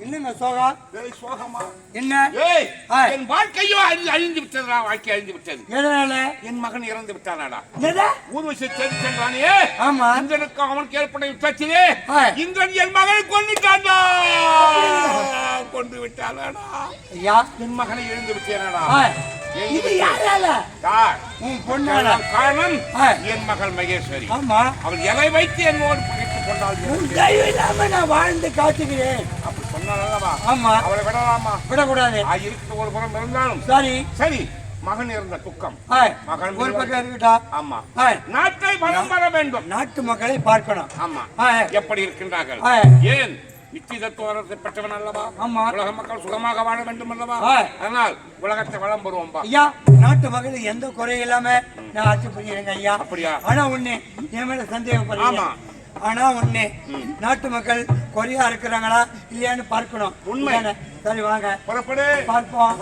என்னங்க சோகா? சோகமா என்ன? என் வாழ்க்கையோ அழிந்து விட்டதா? வாழ்க்கை அழிந்து விட்டது. எதனால? என் மகன் இறந்து விட்டானாடா. ஊர்வசி சென்றானே. ஆமா. இந்திரனுக்கு அவனுக்கு ஏற்பட்ட யுத்தத்திலே இந்திரன் என் மகனை கொன்னுட்டான்டா. கொண்டு விட்டானாடா. ஐயா, என் மகனை இழந்து விட்டேனடா. இது யாரால? உன் பொண்ணால. காரணம் என் மகள் மகேஸ்வரி. ஆமா. அவள் எதை வைத்து என்னோடு பகைத்துக் கொண்டாள். இல்லாம நான் வாழ்ந்து காட்டுகிறேன். அப்படி சொன்னாலவா? ஆமா. அவளை விடலாமா? விடக்கூடாது. இருக்கிற ஒரு புறம் இருந்தாலும் சரி சரி. மகன் இருந்த துக்கம் மகன் ஒரு பக்கம் இருக்கட்டா. ஆமா. நாட்டை வளம் வர வேண்டும். நாட்டு மக்களை பார்க்கணும். ஆமா. எப்படி இருக்கின்றார்கள்? ஏன் நிச்சயத்துவத்தை பெற்றவன் அல்லவா? ஆமா. உலக மக்கள் சுகமாக வாழ வேண்டும் அல்லவா? அதனால் உலகத்தை வளம் பெறுவோம். ஐயா, நாட்டு மக்கள் எந்த குறை இல்லாம நான் ஆட்சி புரியுறேங்க ஐயா. அப்படியா? ஆனா ஒண்ணு என் மேல சந்தேகப்படுறேன். ஆமா. ஆனா ஒண்ணு, நாட்டு மக்கள் குறையா இருக்கிறாங்களா இல்லையான்னு பார்க்கணும். உண்மை. சரி வாங்க புறப்படு பார்ப்போம்.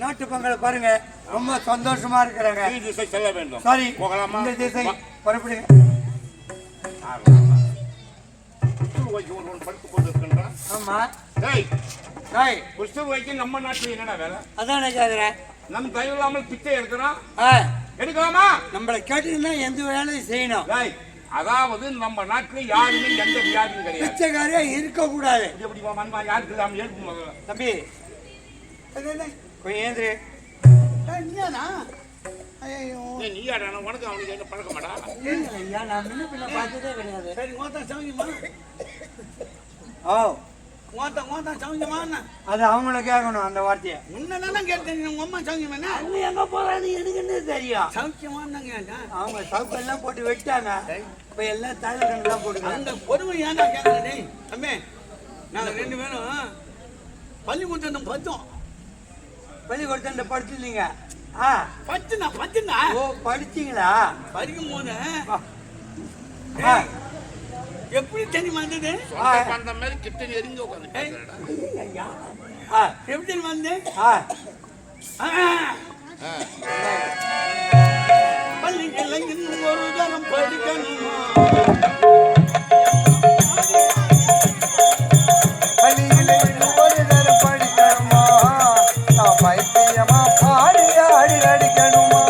நாட்டு மக்களை பாருங்க, ரொம்ப சந்தோஷமா இருக்கிறாங்க. செல்ல வேண்டும். சரி போகலாமா? இந்த திசை புறப்படுங்க. படுத்துக் கொண்டிருக்கின்றான். ஆமா. நம்ம நாட்டுல என்னடா வேலை? அதான் நம்ம தயவு இல்லாமல் பிச்சை எடுக்கிறோம். எடுக்கலாமா? நம்மளை கேட்டீங்கன்னா எந்த வேலையும் செய்யணும். அதாவது நம்ம நாட்டுல யாருமே எந்த வியாதியும் கிடையாது. பிச்சைக்காரியா இருக்க கூடாது. யாருக்கு தம்பி ஏந்திரு. உனக்கு அவனுக்கு என்ன பழக்கமாடா? நான் முன்ன பின்ன பார்த்ததே கிடையாது. சரி மோத்தான் சௌக்கியமா? ஓ மோத்தான் சௌக்கியமா? அது அவங்கள கேட்கணும் அந்த வார்த்தையை. முன்னதான் கேட்டேன். உங்க அம்மா சௌக்கியமா? அவங்க எங்க போறாங்க எனக்கு என்ன தெரியும்? சௌக்கியமான்னு கேட்டேன். அவங்க சவுக்கு எல்லாம் போட்டு வெட்டாங்க. இப்ப எல்லாம் தலைவர்கள் தான் போட்டு அந்த பொறுமை ஏன்னா கேட்கறேன். தம்பி நாங்க 2 பேரும் பள்ளிக்கூடம் பார்த்தோம். பள்ளிக்கூடத்தில் படிச்சிருந்தீங்க? படிச்சுனா ஓ படிச்சீங்களா? படிக்கும் போது எப்படி தெரியுமா வந்தது? அந்த மாதிரி கிட்ட நெருங்கி உட்காந்து எப்படி தெரியுமா வந்து பள்ளிகளை இன்னும் ஒரு தரம் படிக்கணுமா? பைத்தியமா பாடி ஆடி நடிக்கணுமா?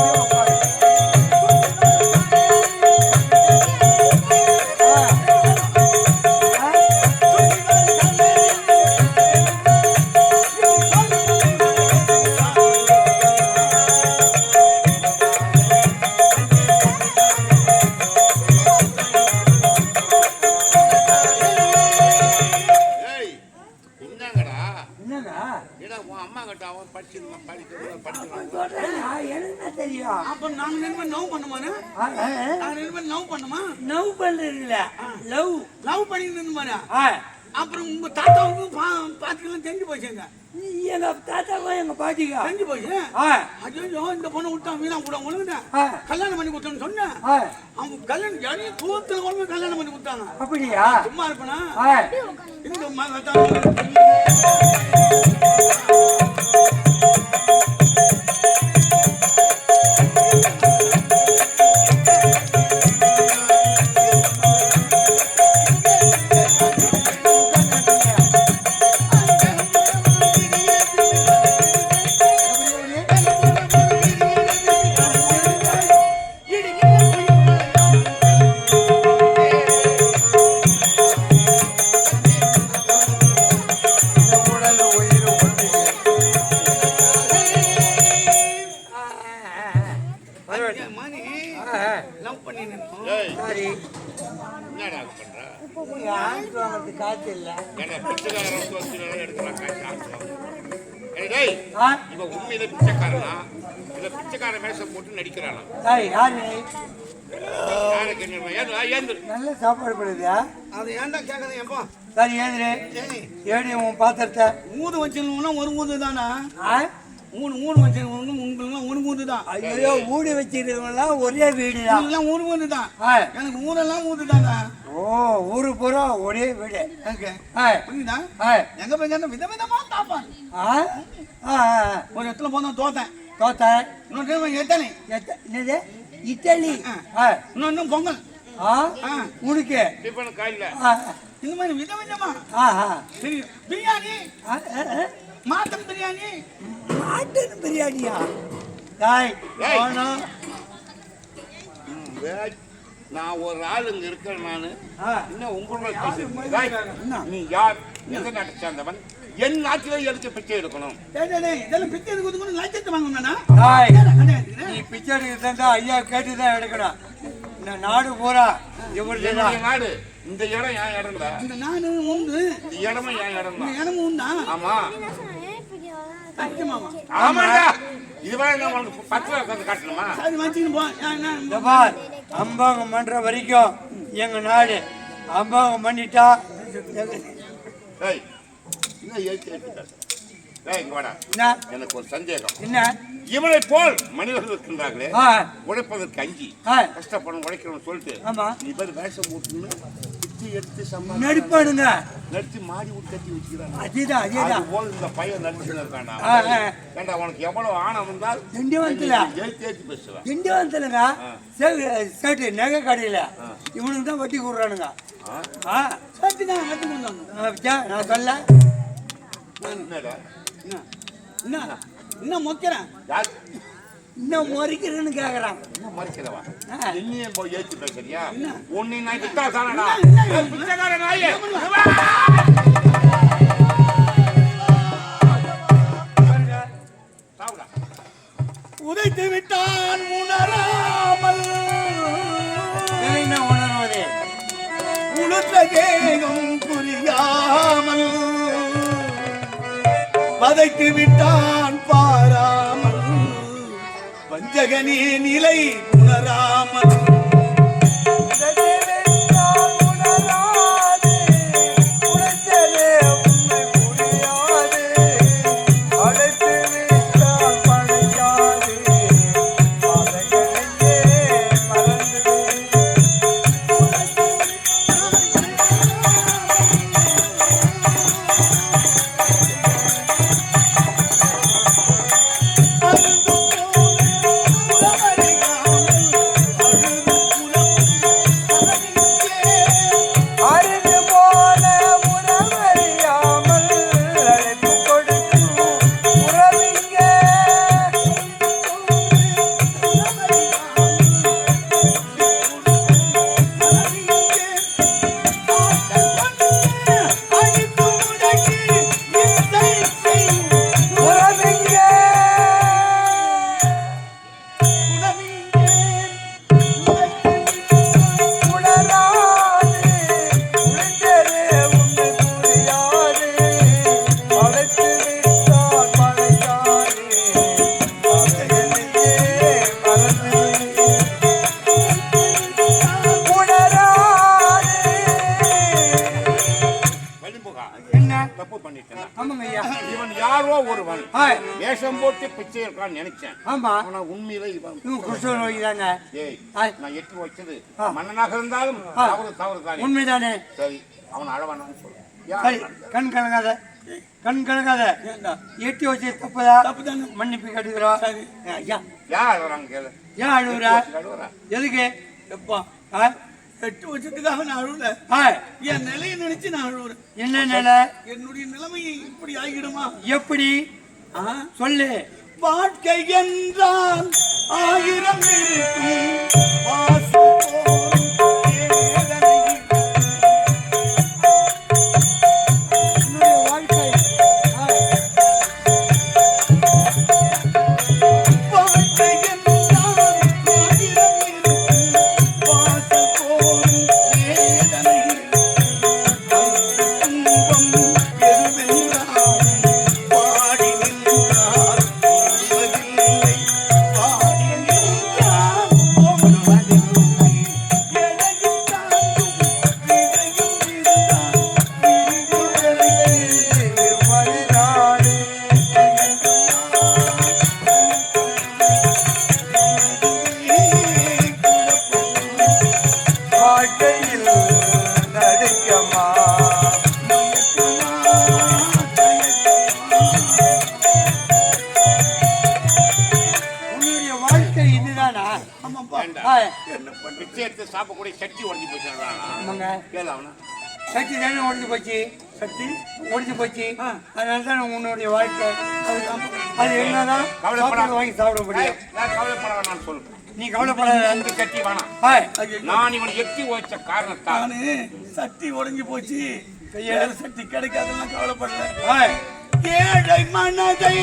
அப்புறம் உங்க தாத்தாவுக்கும் பாத்துக்கலாம் தெரிஞ்சு போச்சுங்க. எங்க தாத்தாவும் எங்க பாட்டிக்கா தெரிஞ்சு போச்சு. ஐயோ இந்த பொண்ணு விட்டா வீணா கூட ஒழுங்குன கல்யாணம் பண்ணி கொடுத்தோன்னு சொன்னேன். அவங்க கல்யாணம் ஜனி தூத்துல கொண்டு கல்யாணம் பண்ணி கொடுத்தாங்க. அப்படியா? சும்மா இருப்பனா காசு இல்ல உண்மையில பிச்சைக்காரனா இல்ல பிச்சைக்கார மேசம் போட்டு நடிக்கிறானா? நல்ல சாப்பாடு போடுதா? அது ஏன்டா கேக்குறேன் எப்பா? சரி ஏந்திரே ஏடி உன் பாத்திரத்தை ஊது வச்சிருந்தோம்னா ஒரு ஊது தானா? ஊடு வச்சிருக்கவங்க உங்களுக்கு ஒரு ஊது தான். ஐயோ ஊடு வச்சிருக்கவங்கலாம் ஒரே வீடு தான். ஊரு ஊது தான். எனக்கு ஊரெல்லாம் ஊது தானே. ஓ ஊரு பூரா ஒரே வீடு. புரியுதா? எங்க போய் விதவிதமா தாப்பான். ஒரு இடத்துல போனா தோத்தேன் இன்னொரு எத்தனை என்னது இட்லி இன்னொன்னு பொங்கல் உனக்கு இந்த மாதிரி விதவிதமா பிரியாணி மட்டன் பிரியாணியா? நான் ஒரு ஆள் இங்க இருக்கிறேன். நானு இன்னும் உங்களோட நீ யார்? எந்த நாட்டை சேர்ந்தவன்? என் நாட்டிலே எதுக்கு பிச்சை எடுக்கணும்? இதெல்லாம் பிச்சை எடுக்கணும் லட்சத்தை வாங்கணும்னா நீ பிச்சை எடுக்கிறதா ஐயா கேட்டுதான் எடுக்கணும். இந்த நாடு பூரா இவருடைய நாடு. இந்த இடம் என் இடம் தான். இந்த நாடு உண்டு. இந்த இடமும் என் இடம் தான். இடமும் உண்டா? ஆமா ஆமாடா. இதுவரை உங்களுக்கு 10 ரூபாய் உட்காந்து காட்டணுமா? சரி வச்சுன்னு போ. அம்பாங்க பண்ற வரைக்கும் எங்க நாடு அம்பாங்க பண்ணிட்டா எனக்கு ஒரு சந்தேகம். என்ன? இவனை போல் மனிதர்கள் இருக்கின்றார்களே உழைப்பதற்கு அஞ்சி கஷ்டப்படும் உழைக்கணும்னு சொல்லிட்டு இவர் வேஷம் போட்டு பிச்சை எடுத்து நடிப்பானுங்க நடிச்சு மாடி விட்டு கட்டி வச்சுக்கிறாங்க. அதேதான் போல் இந்த பையன் நடிச்சுன்னு இருக்கானா? ஏண்டா உனக்கு எவ்வளவு ஆணம் வந்தால் ஏற்றி பேசுவேன். திண்டிவனத்துலங்க சேட்டு நகை கடையில இவனுக்கு தான் வட்டி கூடுறானுங்க. நான் சொல்ல இன்னும் மொக்கிறேன் இன்னும் மறிக்கிறேன்னு கேக்குறான். மறிக்கிறவா என்னையும் போய் ஏற்றி பேசுறியா? உன்னை நான் கிட்டா தானடா பிச்சைக்கார நாயே. உதைத்து விட்டான் உணராமல் உணர்வதே உளுத்த தேகம் புரியாமல் வதைத்து விட்டான் பாராமல் வஞ்சகனே நிலை உணராமல் அழுது தப்பு பண்ணிட்டேன். ஆமாங்க ஐயா. இவன் யாரோ ஒருவன் வேஷம் போட்டு பிச்சை இருக்கான்னு நினைச்சேன். ஆமா, ஆனா உண்மையில இவன் குஷ்டரோகி தாங்க. ஏய், நான் எட்டி வச்சது மன்னனாக இருந்தாலும் தவறு தானே. உண்மைதானே. சரி, அவன் அழவானான்னு சொல்லு. சரி, கண் கலங்காத எட்டி வச்சு தப்புதான், மன்னிப்பு கேட்டுக்கிறோம். ஐயா, யார் அழுகுறாங்க கேளு. ஏன் அழுகுறா? எதுக்கு? எப்பா எட்டு வருஷத்துக்காக நான் அழுவல. என் நிலையை நினைச்சு நான் அழுவுறேன். என்ன நிலை? என்னுடைய நிலைமை இப்படி ஆகிடுமா? எப்படி சொல்லு. வாழ்க்கை என்றால் ஆயிரம் சாப்பிடக்கூடிய சட்டி உடஞ்சி போச்சு. கேளு, அவனா சட்டி தானே உடஞ்சி போச்சு. சட்டி உடஞ்சி போச்சு. அதனால தான் உன்னுடைய வாழ்க்கை அது என்னதான் வாங்கி சாப்பிட முடியும். கவலைப்பட வேணாம் சொல்லுங்க. நீ கவலைப்படாத. அந்த சட்டி வேணாம். நான் இவன் எட்டி வச்ச காரணத்தால் சட்டி உடஞ்சி போச்சு. கையால சட்டி கிடைக்காதெல்லாம் கவலைப்படல. ஏழை மனதை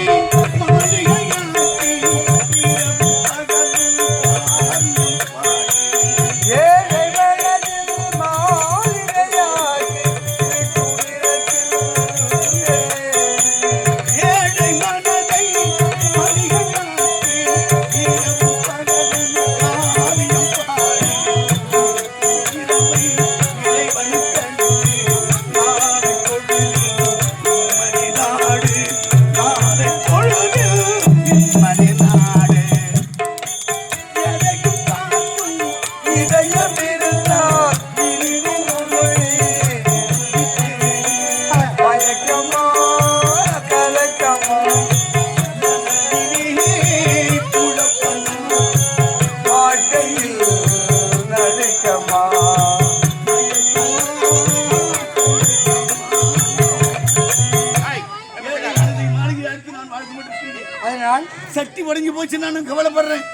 சட்டி உடஞ்சி போச்சு. நானும் கவலைப்படுறேன்.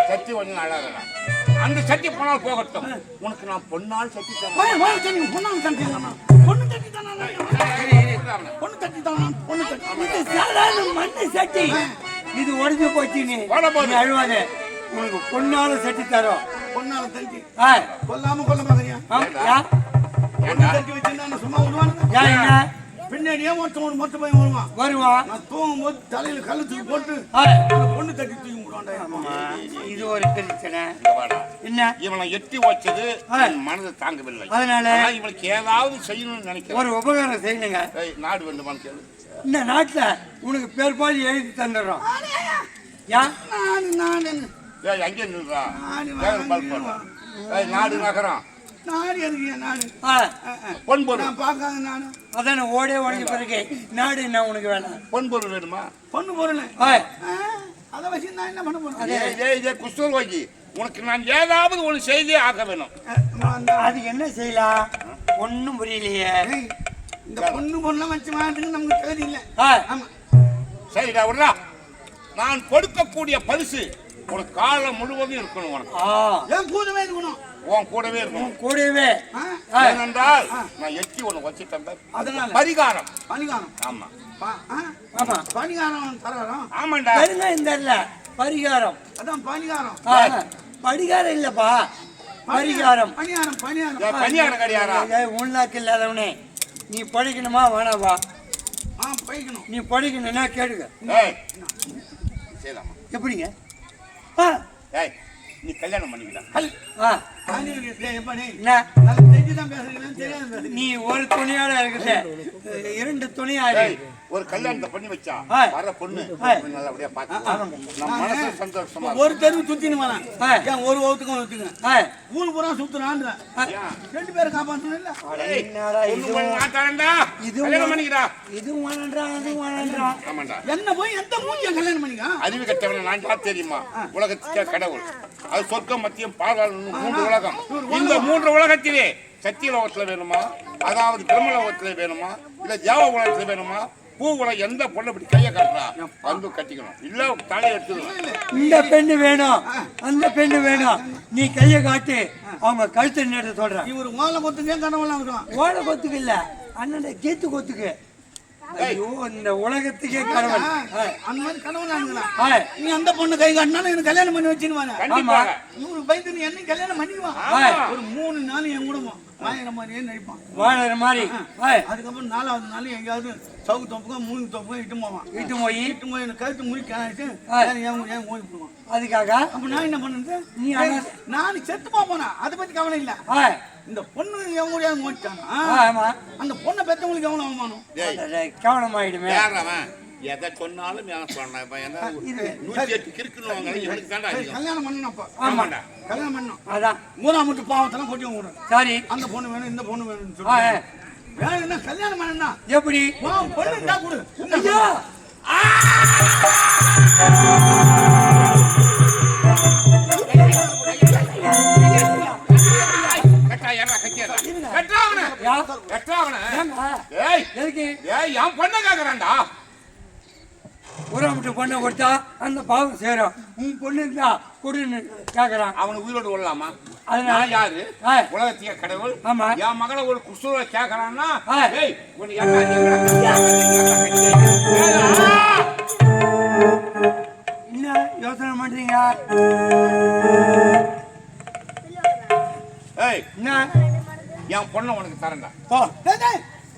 சட்டி ஒண்ணு அழகா அந்த சட்டி போனால் போகட்டும். உனக்கு நான் பொண்ணால் சட்டி தரேன். சட்டி இது உடஞ்சி போச்சு. நீ அழுவாத. உனக்கு பொண்ணால சட்டி தரோம். பொண்ணால தட்டி கொல்லாம கொல்ல மாதிரியா தட்டி வச்சு சும்மா விடுவாங்க. பின்னாடியே மொத்த பையன் வருவான். நான் தூங்கும் போது தலையில கல்லு தூக்கி போட்டு பொண்ணு தட்டி தூக்கி விடுவான். இது ஒரு பிரச்சனை. என்ன இவனை எட்டி வச்சது மனதை தாங்கவில்லை. அதனால இவனுக்கு ஏதாவது செய்யணும்னு நினைக்கிறேன். ஒரு உபகாரம் செய்யுங்க. நாடு வேண்டுமான்னு கேளு. இந்த நாட்டுல உனக்கு பேர்பாடு எழுதி தந்துடுறோம். அங்கே நின்றா நாடு நகரம் நாடு எதுக்கு? நாடு பொன்பொருள் பார்க்காத. நாடு அதான் ஓடே உடஞ்சி பிறகு நாடு என்ன உனக்கு வேணாம்? பொன்பொருள் வேணுமா? பொண்ணு பொருள் அதை வச்சு நான் என்ன பண்ண போறேன்? குஷ்டரோகி, உனக்கு நான் ஏதாவது ஒன்று செய்தே ஆக வேணும். அது என்ன செய்யலாம்? ஒன்னும் புரியலையே. இந்த பொண்ணு பொண்ணு வச்சு மாட்டுக்கு நமக்கு தகுதி இல்லை. ஆமா, சரிடா விடுறா. நான் கொடுக்கக்கூடிய பரிசு உனக்கு காலம் முழுவதும் இருக்கணும். உனக்கு ஏன் கூடவே இருக்கணும்? உன் கூடவே இருக்கணும். கூடவே ஏனென்றால் நான் எட்டி ஒன்று வச்சுட்டேன். அதனால பரிகாரம். பரிகாரம்? ஆமா ஆமா, பரிகாரம் தரலாம். ஆமாண்டா. இந்த பரிகாரம் அதான் பரிகாரம். பரிகாரம் இல்லப்பா, பரிகாரம். பணியாரம் பணியாரம் பணியாரம் கிடையாரா? உள்நாக்கு இல்லாதவனே, நீ படிக்கணுமா வேணாவா? படிக்கணும். நீ படிக்கணும்னா கேடுங்க. எப்படிங்க? நீ கல்யாணம் பண்ணிக்கலாம். தெரிஞ்சுதான் பேசுறீங்க, தெரியாது நீ ஒரு துணியோட இருக்குது 2 துணியா ஒரு கல்யாணத்தை பண்ணி வச்சா வர பொண்ணு நல்லபடியா பார்த்து நம்ம மனசு சந்தோஷமா ஒரு தெரு சுத்தினு வரேன் ஒரு ஓத்துக்கும் வச்சுங்க ஊர் பூரா சுத்துறான்ற 2 பேரும் காப்பாற்றணும் இல்ல என்ன போய் எந்த மூஞ்சிய கல்யாணம் பண்ணிக்க அறிவு கட்டவன நான் தெரியுமா உலகத்துக்கே கடவுள் அது சொர்க்கம் மத்தியம் பால்வாள் 3 உலகம் இந்த 3 உலகத்திலே சத்திய லோகத்துல வேணுமா அதாவது பிரம்ம லோகத்துல வேணுமா இல்ல தேவ உலகத்துல வேணுமா பூ உலகம் எந்த பொண்ணு இப்படி கையை காட்டுறா வந்து கட்டிக்கணும் இல்ல தலையை எடுத்துக்கணும் இந்த பெண்ணு வேணும் அந்த பெண்ணு வேணும் நீ கையை காட்டு அவங்க கழுத்து நேரத்தை சொல்றேன் இவர் ஓலை கொத்துக்கே கனவுலாம் இருக்கும் ஓலை கொத்துக்கு இல்ல அண்ணன் கீத்து கொத்துக்கு ஐயோ இந்த உலகத்துக்கே கடவுள் அந்த மாதிரி கனவு நீ அந்த பொண்ணு கை காட்டினாலும் எனக்கு கல்யாணம் பண்ணி வச்சுன்னு இவரு பயந்து நீ என்ன கல்யாணம் பண்ணிக்குவான் ஒரு 3 நாள் என் கூட வாழற மாதிரியே நடிப்பான் வாழற மாதிரி அதுக்கப்புறம் 4வது நாள் எங்கேயாவது சவுக்கு தொப்புக்கோ 3 தொப்புக்கோ இட்டு போய் எனக்கு கழுத்து முடி கிணாச்சு ஏன் ஓடி போடுவான் அதுக்காக அப்ப நான் என்ன பண்ணது நீ நான் செத்து போனா அதை பத்தி கவலை இல்ல இந்த பொண்ணு எவங்க ஓடிட்டானா அந்த பொண்ணை பெற்றவங்களுக்கு எவ்வளவு அவமானம் கவனம் ஆயிடுமே எதை சொன்னாலும் கல்யாணம் பண்ணப்பா கல்யாணம் பண்ணணும் அதான் மூணாமட்டு பாவத்தெல்லாம் கொட்டி விடுறேன் சரி அந்த பொண்ணு வேணும் இந்த பொண்ணு வேணும்னு சொல்லி வேணும் என்ன கல்யாணம் பண்ணா எப்படி பொண்ணு இருந்தா கொடு ஊராமட்டு பொண்ணை கொடுத்தா அந்த பாவம் சேரும் உன் பொண்ணு இருந்தா கொடுன்னு கேக்குறான் அவனை உயிரோடு விடலாமா அதனால யாரு உலகத்திய கடவுள் ஆமா என் மகளை ஒரு குசுர கேக்குறான்னா என்ன யோசனை பண்றீங்க என்ன என் பொண்ணை உனக்கு தரேன்டா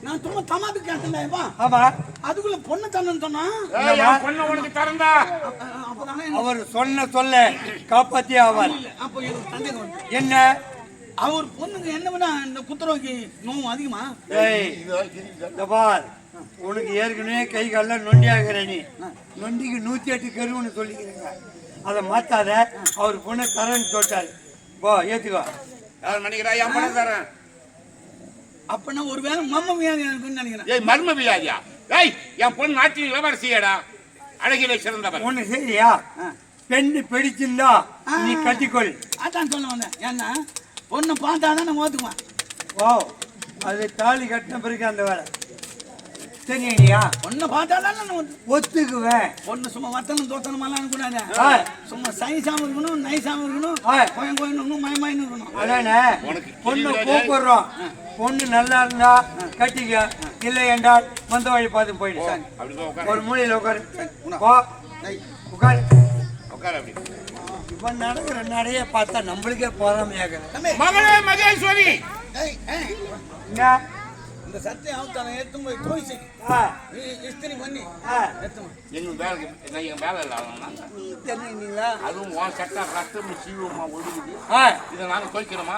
நான் சும்மா தமாது கேட்டேன்டா ஆமா அதுக்குள்ள பொண்ணு தரேன்னு சொன்னா பொண்ணை உனக்கு தரேன்டா அவர் சொல்ல காப்பாத்தி ஆவார் அப்போ எனக்கு சந்தேகம் என்ன அவர் பொண்ணுக்கு என்ன பண்ணா இந்த குத்துறவுக்கு நோவும் அதிகமா பார் உனக்கு ஏற்கனவே கை கால நொண்டியாகிற நீ நொண்டிக்கு 108 கருவுன்னு சொல்லிக்கிறீங்க அதை மாத்தாத அவர் பொண்ணை தரேன்னு சொல்லிட்டாரு போ ஏத்துக்கோ நினைக்கிறா என் பொண்ணை தரேன் அப்பனா ஒருவேளை மர்ம வியாதி நினைக்கிறேன் ஏய் மர்ம வியாதியா ஏய் என் பொண்ணு நாட்டில் இளவரசியடா அழகிலே சிறந்தவர் ஒண்ணு சரியா பெண்ணு பிடிச்சிருந்தா நீ கட்டிக்கொள் அதான் சொல்ல வந்தேன் ஏன்னா பொண்ணை பார்த்தாதான் நான் ஓத்துக்குவேன் ஓ அது தாலி கட்டின பிறகு அந்த வேலை சரியா பொண்ணை பார்த்தாதான் நான் ஒத்துக்குவேன் பொண்ணு சும்மா வத்தனும் தோத்தனமெல்லாம் கூடாது சும்மா சைஸாம இருக்கணும் நைஸாம இருக்கணும் கோயணும் மயமாயின்னு இருக்கணும் அதானே பொண்ணு கூப்பிடுறோம் பொண்ணு நல்லா இருந்தா கட்டிக்க இல்லை என்றால் வந்த வழி பார்த்து போயிடு ஒரு மூலையில் உட்காரு உட்காரு இப்ப நடக்கிற நடைய பார்த்தா நம்மளுக்கே போறாமையாக மகளே மகேஸ்வரி இந்த சட்டை அவத்தான எடுத்து போய் தோய்ச்சி இஸ்திரி பண்ணி எங்க வேலை இல்லை அதுவும் சட்டை ரத்தம் சீவமா ஒழுகுது இதை நாங்க தோய்க்கிறோமா